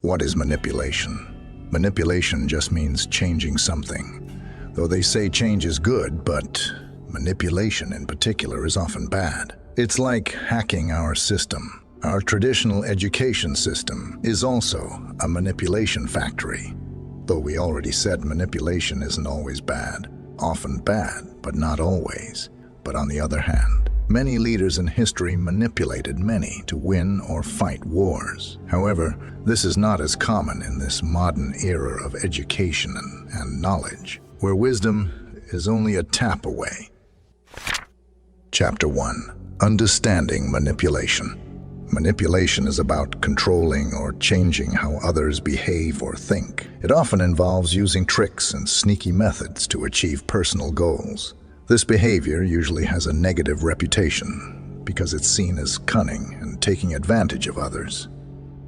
What is manipulation? Manipulation just means changing something. Though they say change is good, but manipulation in particular is often bad. It's like hacking our system. Our traditional education system is also a manipulation factory. Though we already said manipulation isn't always bad. Often bad, but not always. But on the other hand, many leaders in history manipulated many to win or fight wars. However, this is not as common in this modern era of education and knowledge, where wisdom is only a tap away. Chapter 1. Understanding manipulation. Manipulation is about controlling or changing how others behave or think. It often involves using tricks and sneaky methods to achieve personal goals. This behavior usually has a negative reputation because it's seen as cunning and taking advantage of others.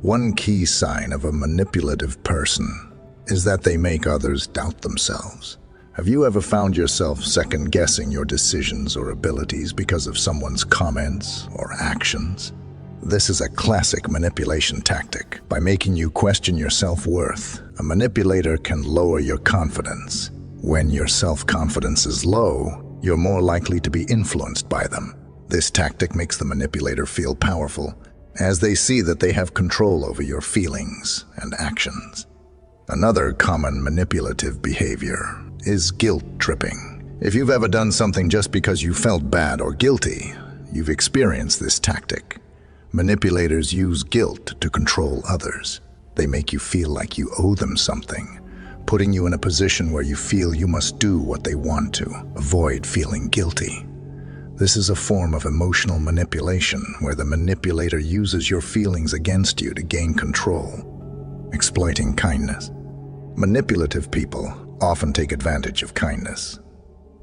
One key sign of a manipulative person is that they make others doubt themselves. Have you ever found yourself second-guessing your decisions or abilities because of someone's comments or actions? This is a classic manipulation tactic. By making you question your self-worth, a manipulator can lower your confidence. When your self-confidence is low, you're more likely to be influenced by them. This tactic makes the manipulator feel powerful, as they see that they have control over your feelings and actions. Another common manipulative behavior is guilt tripping. If you've ever done something just because you felt bad or guilty, you've experienced this tactic. Manipulators use guilt to control others. They make you feel like you owe them something, putting you in a position where you feel you must do what they want to avoid feeling guilty. This is a form of emotional manipulation where the manipulator uses your feelings against you to gain control. Exploiting kindness. Manipulative people often take advantage of kindness.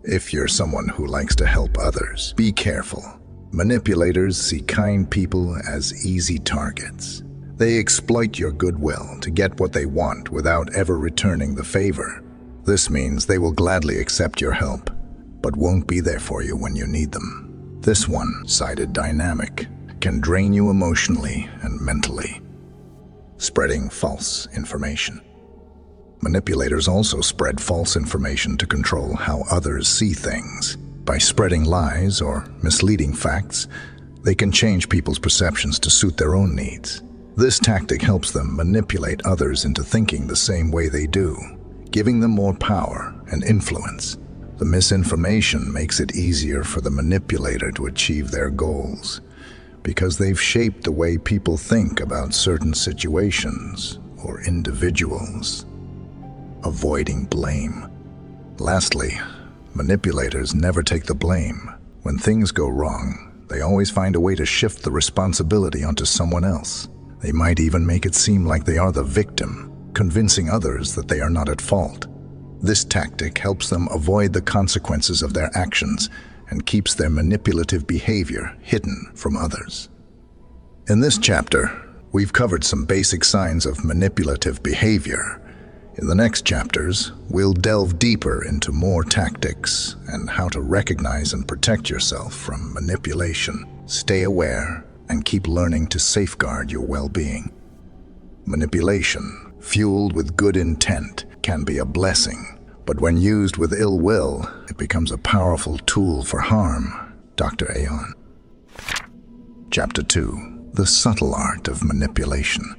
If you're someone who likes to help others, be careful. Manipulators see kind people as easy targets. They exploit your goodwill to get what they want without ever returning the favor. This means they will gladly accept your help, but won't be there for you when you need them. This one-sided dynamic can drain you emotionally and mentally. Spreading false information. Manipulators also spread false information to control how others see things. By spreading lies or misleading facts, they can change people's perceptions to suit their own needs. This tactic helps them manipulate others into thinking the same way they do, giving them more power and influence. The misinformation makes it easier for the manipulator to achieve their goals because they've shaped the way people think about certain situations or individuals. Avoiding blame. Lastly, manipulators never take the blame. When things go wrong, they always find a way to shift the responsibility onto someone else. They might even make it seem like they are the victim, convincing others that they are not at fault. This tactic helps them avoid the consequences of their actions and keeps their manipulative behavior hidden from others. In this chapter, we've covered some basic signs of manipulative behavior. In the next chapters, we'll delve deeper into more tactics and how to recognize and protect yourself from manipulation. Stay aware and keep learning to safeguard your well-being. Manipulation, fueled with good intent, can be a blessing, but when used with ill will, it becomes a powerful tool for harm. Dr. Aon. Chapter 2. The Subtle Art of Manipulation.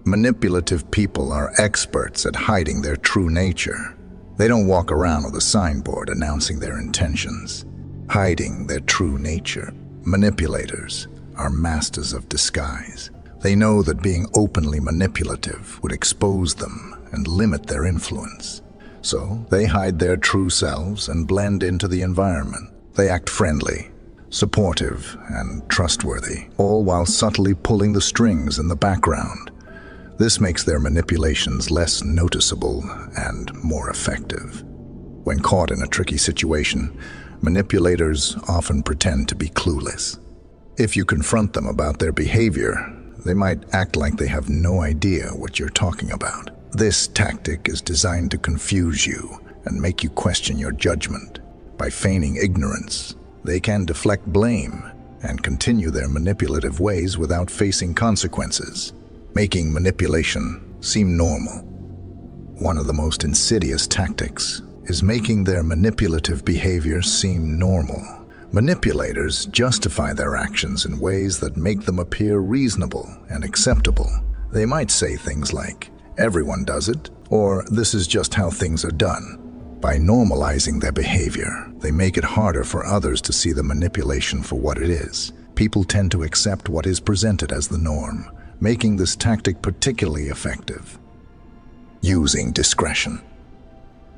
Manipulative people are experts at hiding their true nature. They don't walk around with a signboard announcing their intentions, hiding their true nature. Manipulators are masters of disguise. They know that being openly manipulative would expose them and limit their influence. So they hide their true selves and blend into the environment. They act friendly, supportive, and trustworthy, all while subtly pulling the strings in the background. This makes their manipulations less noticeable and more effective. When caught in a tricky situation, manipulators often pretend to be clueless. If you confront them about their behavior, they might act like they have no idea what you're talking about. This tactic is designed to confuse you and make you question your judgment. By feigning ignorance, they can deflect blame and continue their manipulative ways without facing consequences. making manipulation seem normal. One of the most insidious tactics is making their manipulative behavior seem normal. Manipulators justify their actions in ways that make them appear reasonable and acceptable. They might say things like, "Everyone does it," or "This is just how things are done." By normalizing their behavior, they make it harder for others to see the manipulation for what it is. People tend to accept what is presented as the norm, making this tactic particularly effective. Using discretion.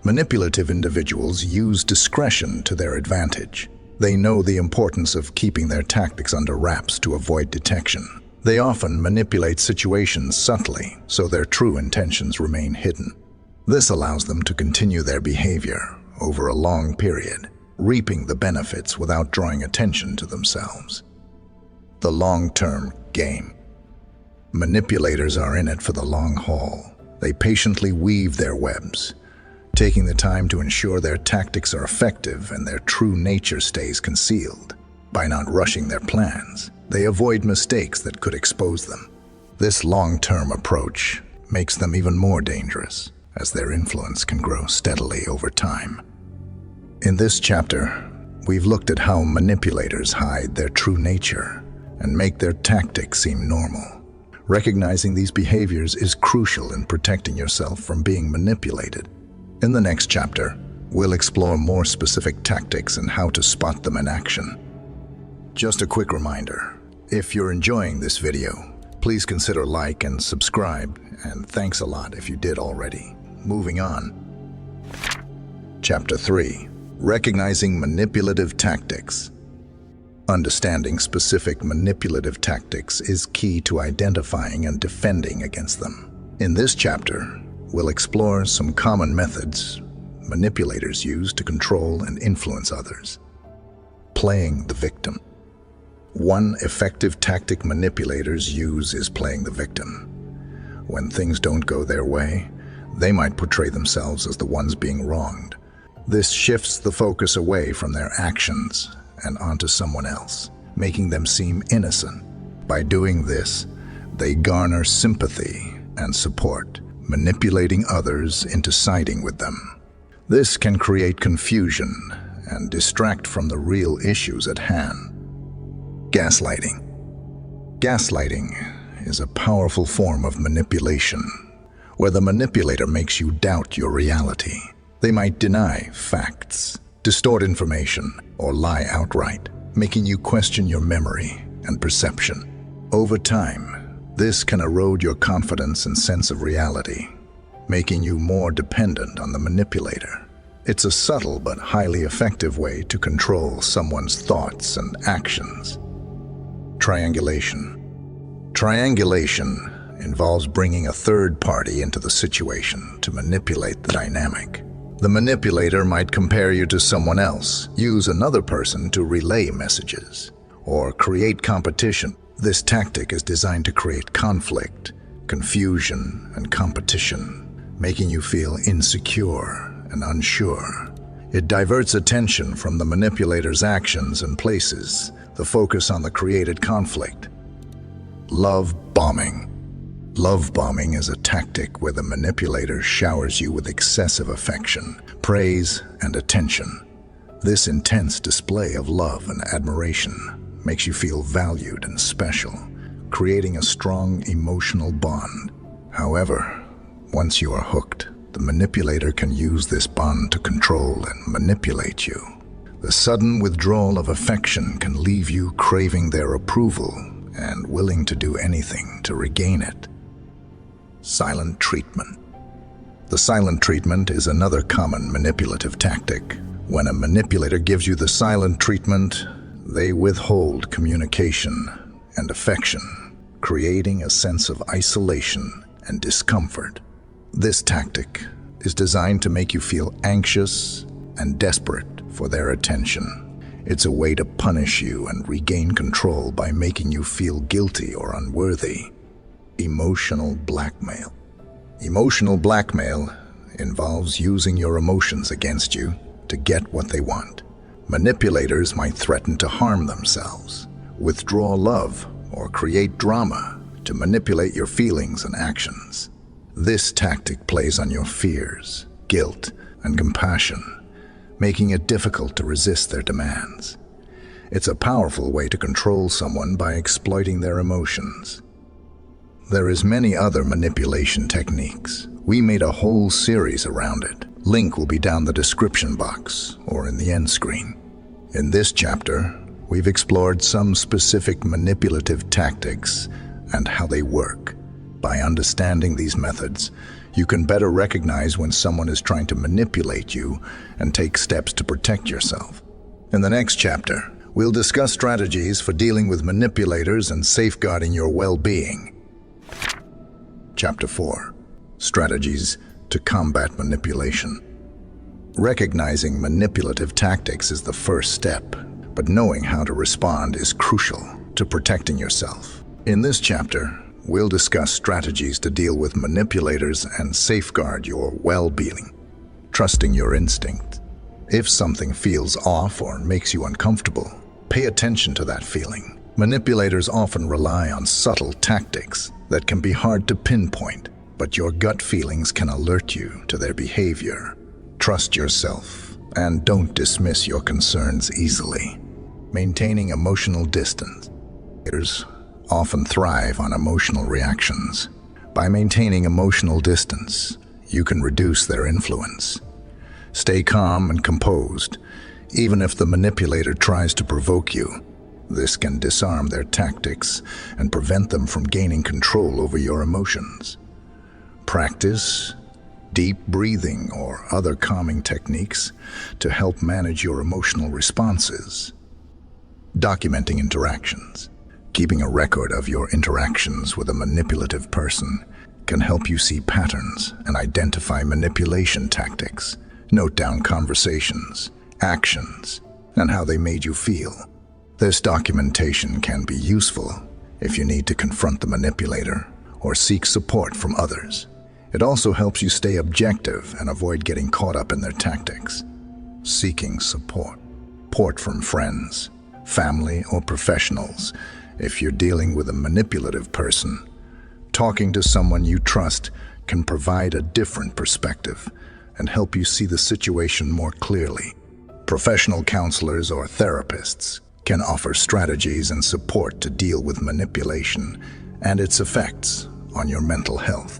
Manipulative individuals use discretion to their advantage. They know the importance of keeping their tactics under wraps to avoid detection. They often manipulate situations subtly, so their true intentions remain hidden. This allows them to continue their behavior over a long period, reaping the benefits without drawing attention to themselves. The long-term game. Manipulators are in it for the long haul. They patiently weave their webs, taking the time to ensure their tactics are effective and their true nature stays concealed. By not rushing their plans, they avoid mistakes that could expose them. This long-term approach makes them even more dangerous, as their influence can grow steadily over time. In this chapter, we've looked at how manipulators hide their true nature and make their tactics seem normal. Recognizing these behaviors is crucial in protecting yourself from being manipulated. In the next chapter, we'll explore more specific tactics and how to spot them in action. Just a quick reminder, if you're enjoying this video, please consider like and subscribe, and thanks a lot if you did already. Moving on. Chapter 3. Recognizing manipulative tactics. Understanding specific manipulative tactics is key to identifying and defending against them. In this chapter, we'll explore some common methods manipulators use to control and influence others. Playing the victim. One effective tactic manipulators use is playing the victim. When things don't go their way, they might portray themselves as the ones being wronged. This shifts the focus away from their actions and onto someone else, making them seem innocent. By doing this, they garner sympathy and support, manipulating others into siding with them. This can create confusion and distract from the real issues at hand. Gaslighting. Gaslighting is a powerful form of manipulation, where the manipulator makes you doubt your reality. They might deny facts, distort information, or lie outright, making you question your memory and perception. Over time, this can erode your confidence and sense of reality, making you more dependent on the manipulator. It's a subtle but highly effective way to control someone's thoughts and actions. Triangulation. Triangulation involves bringing a third party into the situation to manipulate the dynamic. The manipulator might compare you to someone else, use another person to relay messages, or create competition. This tactic is designed to create conflict, confusion, and competition, making you feel insecure and unsure. It diverts attention from the manipulator's actions and places the focus on the created conflict. Love bombing. Love bombing is a tactic where the manipulator showers you with excessive affection, praise, and attention. This intense display of love and admiration makes you feel valued and special, creating a strong emotional bond. However, once you are hooked, the manipulator can use this bond to control and manipulate you. The sudden withdrawal of affection can leave you craving their approval and willing to do anything to regain it. Silent treatment. The silent treatment is another common manipulative tactic. When a manipulator gives you the silent treatment, they withhold communication and affection, creating a sense of isolation and discomfort. This tactic is designed to make you feel anxious and desperate for their attention. It's a way to punish you and regain control by making you feel guilty or unworthy. Emotional blackmail. Emotional blackmail involves using your emotions against you to get what they want. Manipulators might threaten to harm themselves, withdraw love, or create drama to manipulate your feelings and actions. This tactic plays on your fears, guilt, and compassion, making it difficult to resist their demands. It's a powerful way to control someone by exploiting their emotions. There is many other manipulation techniques. We made a whole series around it. Link will be down the description box or in the end screen. In this chapter, we've explored some specific manipulative tactics and how they work. By understanding these methods, you can better recognize when someone is trying to manipulate you and take steps to protect yourself. In the next chapter, we'll discuss strategies for dealing with manipulators and safeguarding your well-being. Chapter 4. Strategies to combat manipulation. Recognizing manipulative tactics is the first step, but knowing how to respond is crucial to protecting yourself. In this chapter, we'll discuss strategies to deal with manipulators and safeguard your well-being. Trusting your instinct. If something feels off or makes you uncomfortable, pay attention to that feeling. Manipulators often rely on subtle tactics that can be hard to pinpoint, but your gut feelings can alert you to their behavior. Trust yourself and don't dismiss your concerns easily. Maintaining emotional distance. Manipulators often thrive on emotional reactions. By maintaining emotional distance, you can reduce their influence. Stay calm and composed, even if the manipulator tries to provoke you. This can disarm their tactics and prevent them from gaining control over your emotions. Practice deep breathing or other calming techniques to help manage your emotional responses. Documenting interactions. Keeping a record of your interactions with a manipulative person can help you see patterns and identify manipulation tactics. Note down conversations, actions, and how they made you feel. This documentation can be useful if you need to confront the manipulator or seek support from others. It also helps you stay objective and avoid getting caught up in their tactics. Seeking support. Support from friends, family, or professionals. If you're dealing with a manipulative person, talking to someone you trust can provide a different perspective and help you see the situation more clearly. Professional counselors or therapists can offer strategies and support to deal with manipulation and its effects on your mental health.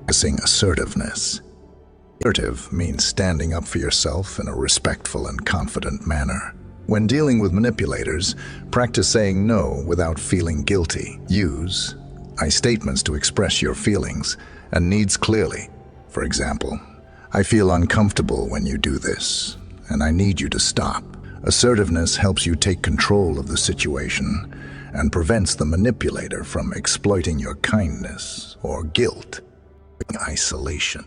Practicing assertiveness. Assertive means standing up for yourself in a respectful and confident manner. When dealing with manipulators, practice saying no without feeling guilty. Use I statements to express your feelings and needs clearly. For example, I feel uncomfortable when you do this, and I need you to stop. Assertiveness helps you take control of the situation and prevents the manipulator from exploiting your kindness or guilt. Isolation.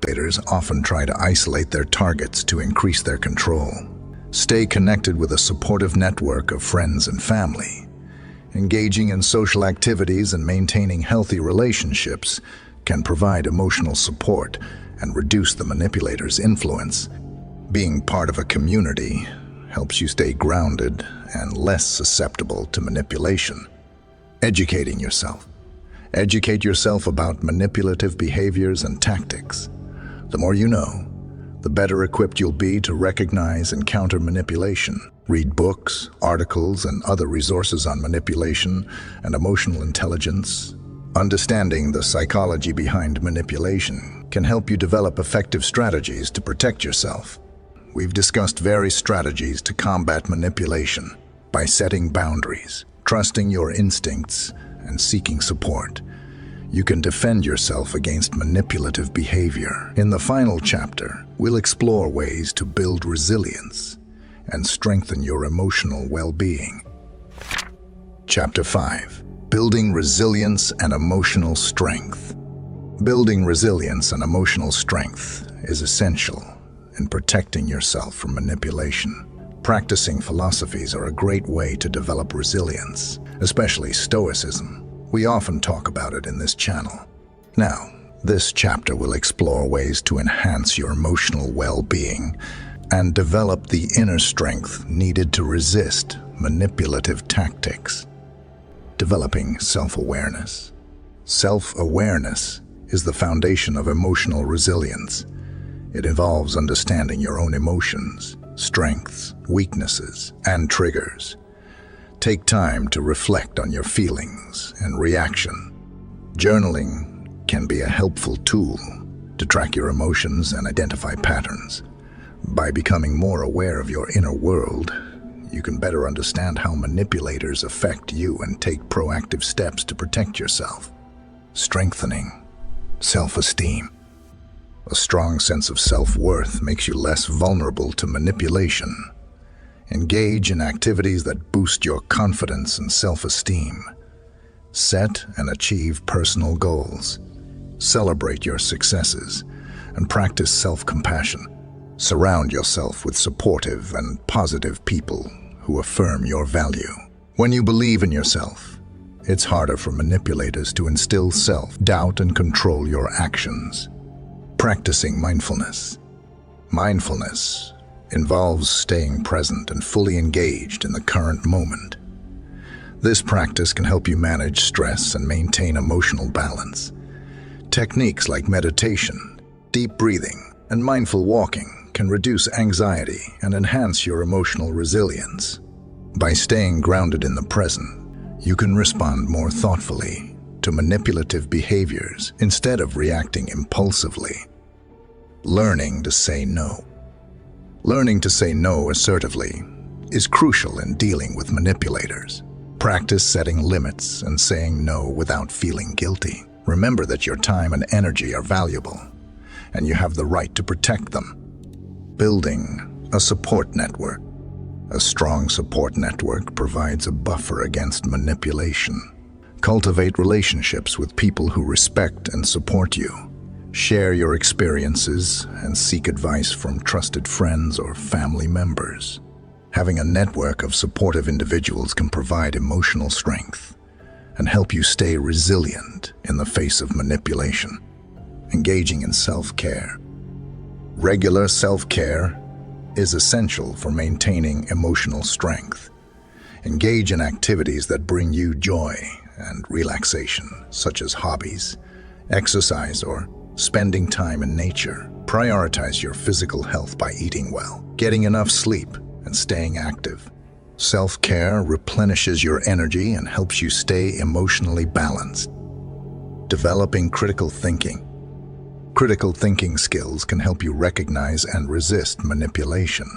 Manipulators often try to isolate their targets to increase their control. Stay connected with a supportive network of friends and family. Engaging in social activities and maintaining healthy relationships can provide emotional support and reduce the manipulator's influence. Being part of a community helps you stay grounded and less susceptible to manipulation. Educating yourself. Educate yourself about manipulative behaviors and tactics. The more you know, the better equipped you'll be to recognize and counter manipulation. Read books, articles, and other resources on manipulation and emotional intelligence. Understanding the psychology behind manipulation can help you develop effective strategies to protect yourself. We've discussed various strategies to combat manipulation by setting boundaries, trusting your instincts, and seeking support. You can defend yourself against manipulative behavior. In the final chapter, we'll explore ways to build resilience and strengthen your emotional well-being. Chapter 5. Building resilience and emotional strength. Building resilience and emotional strength is essential in protecting yourself from manipulation. Practicing philosophies are a great way to develop resilience, especially Stoicism. We often talk about it in this channel. Now, this chapter will explore ways to enhance your emotional well-being and develop the inner strength needed to resist manipulative tactics. Developing self-awareness. Self-awareness is the foundation of emotional resilience. It involves understanding your own emotions, strengths, weaknesses, and triggers. Take time to reflect on your feelings and reaction. Journaling can be a helpful tool to track your emotions and identify patterns. By becoming more aware of your inner world, you can better understand how manipulators affect you and take proactive steps to protect yourself. Strengthening self-esteem. A strong sense of self-worth makes you less vulnerable to manipulation. Engage in activities that boost your confidence and self-esteem. Set and achieve personal goals. Celebrate your successes and practice self-compassion. Surround yourself with supportive and positive people who affirm your value. When you believe in yourself, it's harder for manipulators to instill self-doubt and control your actions. Practicing mindfulness. Mindfulness involves staying present and fully engaged in the current moment. This practice can help you manage stress and maintain emotional balance. Techniques like meditation, deep breathing, and mindful walking can reduce anxiety and enhance your emotional resilience. By staying grounded in the present, you can respond more thoughtfully to manipulative behaviors instead of reacting impulsively. Learning to say no. Learning to say no assertively is crucial in dealing with manipulators. Practice setting limits and saying no without feeling guilty. Remember that your time and energy are valuable, and you have the right to protect them. Building a support network. A strong support network provides a buffer against manipulation. Cultivate relationships with people who respect and support you. Share your experiences and seek advice from trusted friends or family members. Having a network of supportive individuals can provide emotional strength and help you stay resilient in the face of manipulation. Engaging in self-care. Regular self-care is essential for maintaining emotional strength. Engage in activities that bring you joy and relaxation, such as hobbies, exercise, or spending time in nature. Prioritize your physical health by eating well, getting enough sleep, and staying active. Self-care replenishes your energy and helps you stay emotionally balanced. Developing critical thinking. Critical thinking skills can help you recognize and resist manipulation.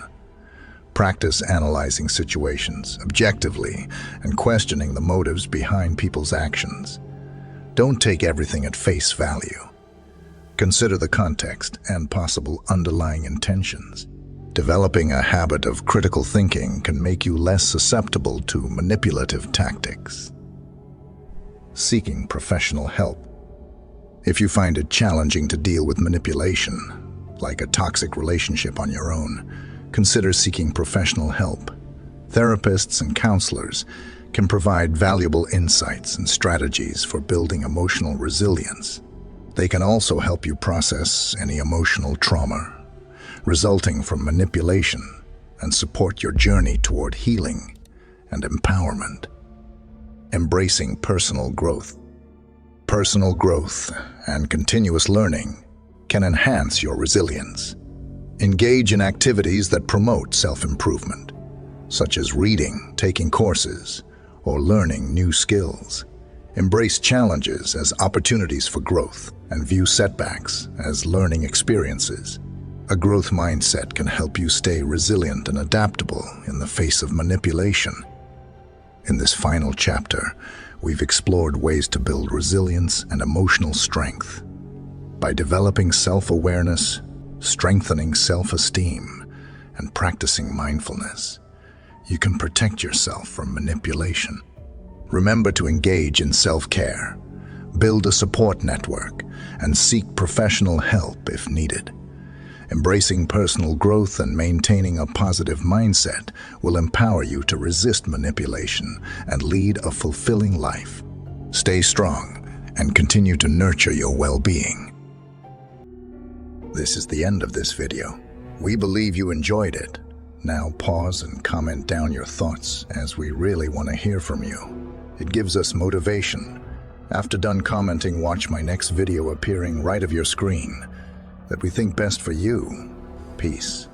Practice analyzing situations objectively and questioning the motives behind people's actions. Don't take everything at face value. Consider the context and possible underlying intentions. Developing a habit of critical thinking can make you less susceptible to manipulative tactics. Seeking professional help. If you find it challenging to deal with manipulation, like a toxic relationship on your own, consider seeking professional help. Therapists and counselors can provide valuable insights and strategies for building emotional resilience. They can also help you process any emotional trauma resulting from manipulation and support your journey toward healing and empowerment. Embracing personal growth. Personal growth and continuous learning can enhance your resilience. Engage in activities that promote self-improvement, such as reading, taking courses, or learning new skills. Embrace challenges as opportunities for growth and view setbacks as learning experiences. A growth mindset can help you stay resilient and adaptable in the face of manipulation. In this final chapter, we've explored ways to build resilience and emotional strength. By developing self-awareness, strengthening self-esteem, and practicing mindfulness, you can protect yourself from manipulation. Remember to engage in self-care, build a support network, and seek professional help if needed. Embracing personal growth and maintaining a positive mindset will empower you to resist manipulation and lead a fulfilling life. Stay strong and continue to nurture your well-being. This is the end of this video. We believe you enjoyed it. Now pause and comment down your thoughts, as we really want to hear from you. It gives us motivation After done commenting, watch my next video appearing right of your screen. That we think best for you. Peace.